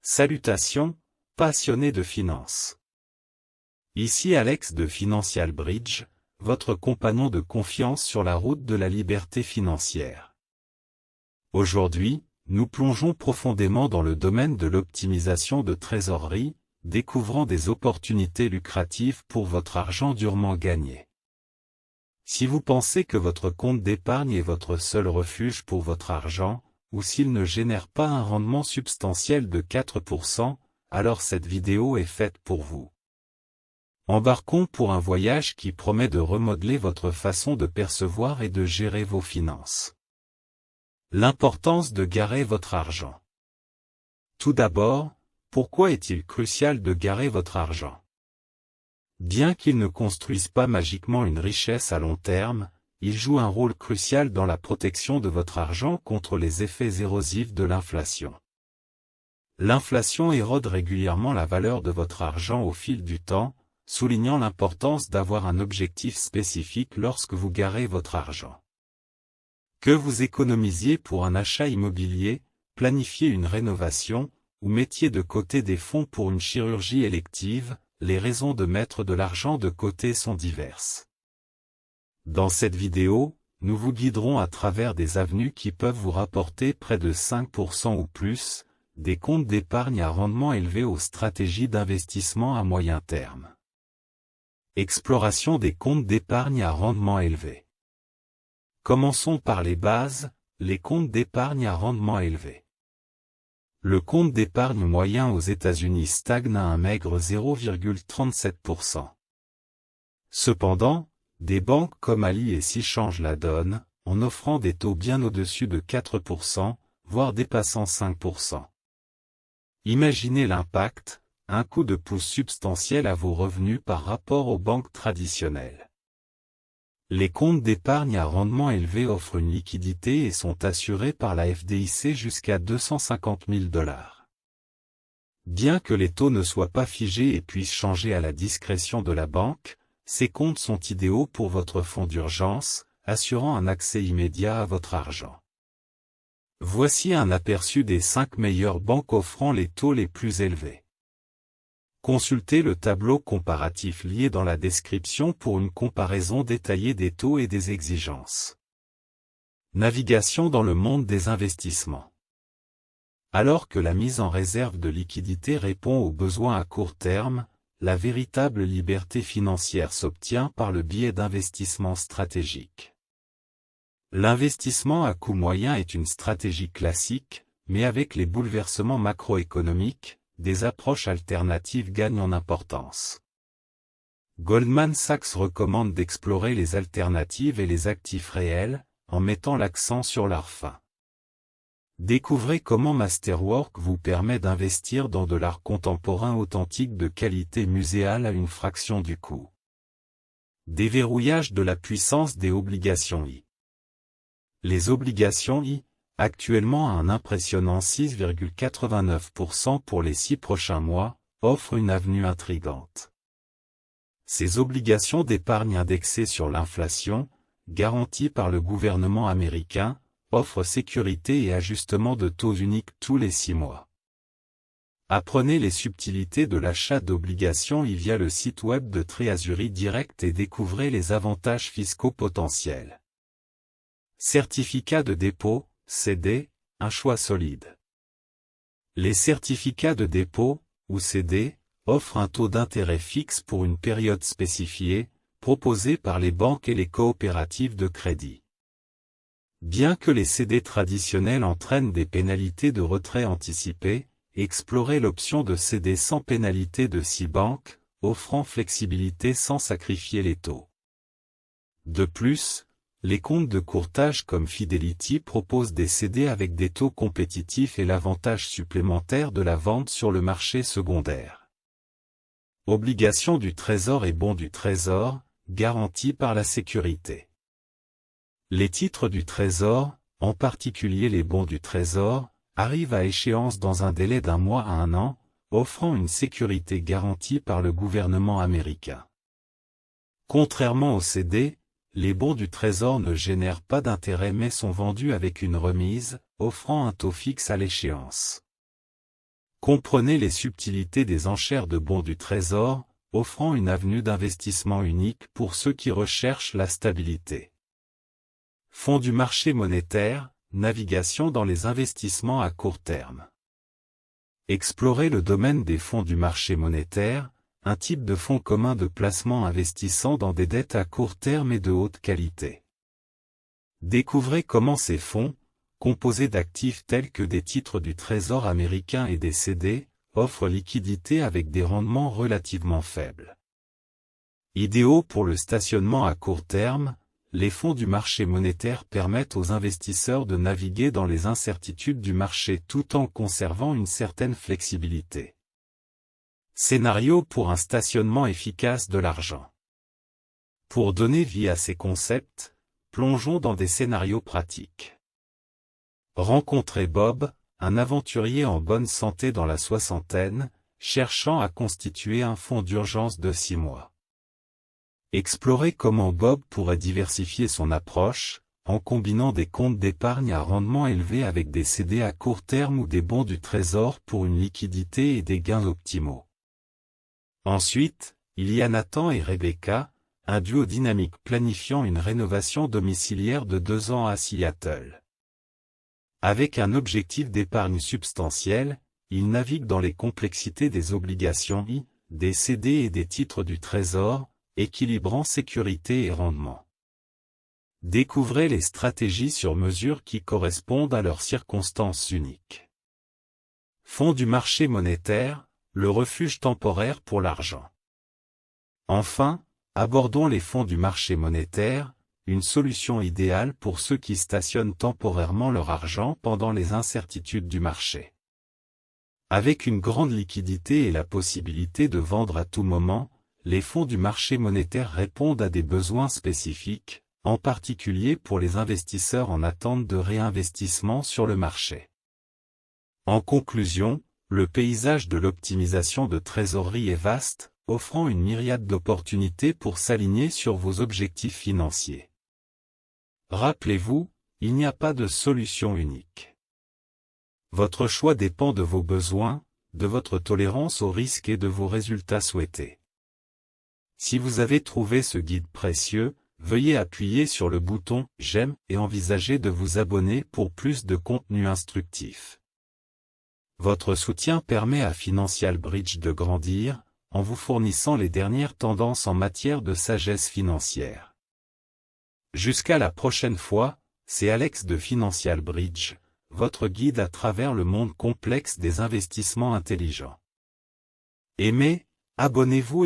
Salutations, passionnés de finance. Ici Alex de Financial Bridge, votre compagnon de confiance sur la route de la liberté financière. Aujourd'hui, nous plongeons profondément dans le domaine de l'optimisation de trésorerie, découvrant des opportunités lucratives pour votre argent durement gagné. Si vous pensez que votre compte d'épargne est votre seul refuge pour votre argent, ou s'il ne génère pas un rendement substantiel de 4%, alors cette vidéo est faite pour vous. Embarquons pour un voyage qui promet de remodeler votre façon de percevoir et de gérer vos finances. L'importance de garer votre argent. Tout d'abord, pourquoi est-il crucial de garer votre argent? Bien qu'il ne construise pas magiquement une richesse à long terme, il joue un rôle crucial dans la protection de votre argent contre les effets érosifs de l'inflation. L'inflation érode régulièrement la valeur de votre argent au fil du temps, soulignant l'importance d'avoir un objectif spécifique lorsque vous garez votre argent. Que vous économisiez pour un achat immobilier, planifiez une rénovation, ou mettiez de côté des fonds pour une chirurgie élective, les raisons de mettre de l'argent de côté sont diverses. Dans cette vidéo, nous vous guiderons à travers des avenues qui peuvent vous rapporter près de 5% ou plus, des comptes d'épargne à rendement élevé aux stratégies d'investissement à moyen terme. Exploration des comptes d'épargne à rendement élevé. Commençons par les bases, les comptes d'épargne à rendement élevé. Le compte d'épargne moyen aux États-Unis stagne à un maigre 0,37%. Cependant, des banques comme Ali et Si changent la donne, en offrant des taux bien au-dessus de 4%, voire dépassant 5%. Imaginez l'impact, un coup de pouce substantiel à vos revenus par rapport aux banques traditionnelles. Les comptes d'épargne à rendement élevé offrent une liquidité et sont assurés par la FDIC jusqu'à $250 000. Bien que les taux ne soient pas figés et puissent changer à la discrétion de la banque, ces comptes sont idéaux pour votre fonds d'urgence, assurant un accès immédiat à votre argent. Voici un aperçu des 5 meilleures banques offrant les taux les plus élevés. Consultez le tableau comparatif lié dans la description pour une comparaison détaillée des taux et des exigences. Navigation dans le monde des investissements. Alors que la mise en réserve de liquidité répond aux besoins à court terme, la véritable liberté financière s'obtient par le biais d'investissements stratégiques. L'investissement à coût moyen est une stratégie classique, mais avec les bouleversements macroéconomiques, des approches alternatives gagnent en importance. Goldman Sachs recommande d'explorer les alternatives et les actifs réels, en mettant l'accent sur l'art fin. Découvrez comment Masterwork vous permet d'investir dans de l'art contemporain authentique de qualité muséale à une fraction du coût. Déverrouillage de la puissance des obligations I. Les obligations I, actuellement à un impressionnant 6,89% pour les 6 prochains mois, offrent une avenue intrigante. Ces obligations d'épargne indexées sur l'inflation, garanties par le gouvernement américain, offre sécurité et ajustement de taux uniques tous les 6 mois. Apprenez les subtilités de l'achat d'obligations via le site web de Treasury Direct et découvrez les avantages fiscaux potentiels. Certificats de dépôt, CD, un choix solide. Les certificats de dépôt, ou CD, offrent un taux d'intérêt fixe pour une période spécifiée, proposé par les banques et les coopératives de crédit. Bien que les CD traditionnels entraînent des pénalités de retrait anticipé, explorez l'option de CD sans pénalité de 6 banques, offrant flexibilité sans sacrifier les taux. De plus, les comptes de courtage comme Fidelity proposent des CD avec des taux compétitifs et l'avantage supplémentaire de la vente sur le marché secondaire. Obligations du Trésor et bons du Trésor, garantis par la sécurité. Les titres du Trésor, en particulier les bons du Trésor, arrivent à échéance dans un délai d'1 mois à 1 an, offrant une sécurité garantie par le gouvernement américain. Contrairement aux CD, les bons du Trésor ne génèrent pas d'intérêt mais sont vendus avec une remise, offrant un taux fixe à l'échéance. Comprenez les subtilités des enchères de bons du Trésor, offrant une avenue d'investissement unique pour ceux qui recherchent la stabilité. Fonds du marché monétaire, navigation dans les investissements à court terme. Explorez le domaine des fonds du marché monétaire, un type de fonds commun de placement investissant dans des dettes à court terme et de haute qualité. Découvrez comment ces fonds, composés d'actifs tels que des titres du Trésor américain et des CD, offrent liquidité avec des rendements relativement faibles. Idéaux pour le stationnement à court terme, les fonds du marché monétaire permettent aux investisseurs de naviguer dans les incertitudes du marché tout en conservant une certaine flexibilité. Scénario pour un stationnement efficace de l'argent. Pour donner vie à ces concepts, plongeons dans des scénarios pratiques. Rencontrez Bob, un aventurier en bonne santé dans la soixantaine, cherchant à constituer un fonds d'urgence de 6 mois. Explorez comment Bob pourrait diversifier son approche, en combinant des comptes d'épargne à rendement élevé avec des CD à court terme ou des bons du Trésor pour une liquidité et des gains optimaux. Ensuite, il y a Nathan et Rebecca, un duo dynamique planifiant une rénovation domiciliaire de 2 ans à Seattle. Avec un objectif d'épargne substantiel, ils naviguent dans les complexités des obligations des CD et des titres du Trésor, équilibrant sécurité et rendement. Découvrez les stratégies sur mesure qui correspondent à leurs circonstances uniques. Fonds du marché monétaire, le refuge temporaire pour l'argent. Enfin, abordons les fonds du marché monétaire, une solution idéale pour ceux qui stationnent temporairement leur argent pendant les incertitudes du marché. Avec une grande liquidité et la possibilité de vendre à tout moment, les fonds du marché monétaire répondent à des besoins spécifiques, en particulier pour les investisseurs en attente de réinvestissement sur le marché. En conclusion, le paysage de l'optimisation de trésorerie est vaste, offrant une myriade d'opportunités pour s'aligner sur vos objectifs financiers. Rappelez-vous, il n'y a pas de solution unique. Votre choix dépend de vos besoins, de votre tolérance au risque et de vos résultats souhaités. Si vous avez trouvé ce guide précieux, veuillez appuyer sur le bouton « J'aime » et envisagez de vous abonner pour plus de contenu instructif. Votre soutien permet à Financial Bridge de grandir, en vous fournissant les dernières tendances en matière de sagesse financière. Jusqu'à la prochaine fois, c'est Alex de Financial Bridge, votre guide à travers le monde complexe des investissements intelligents. Aimez, abonnez-vous et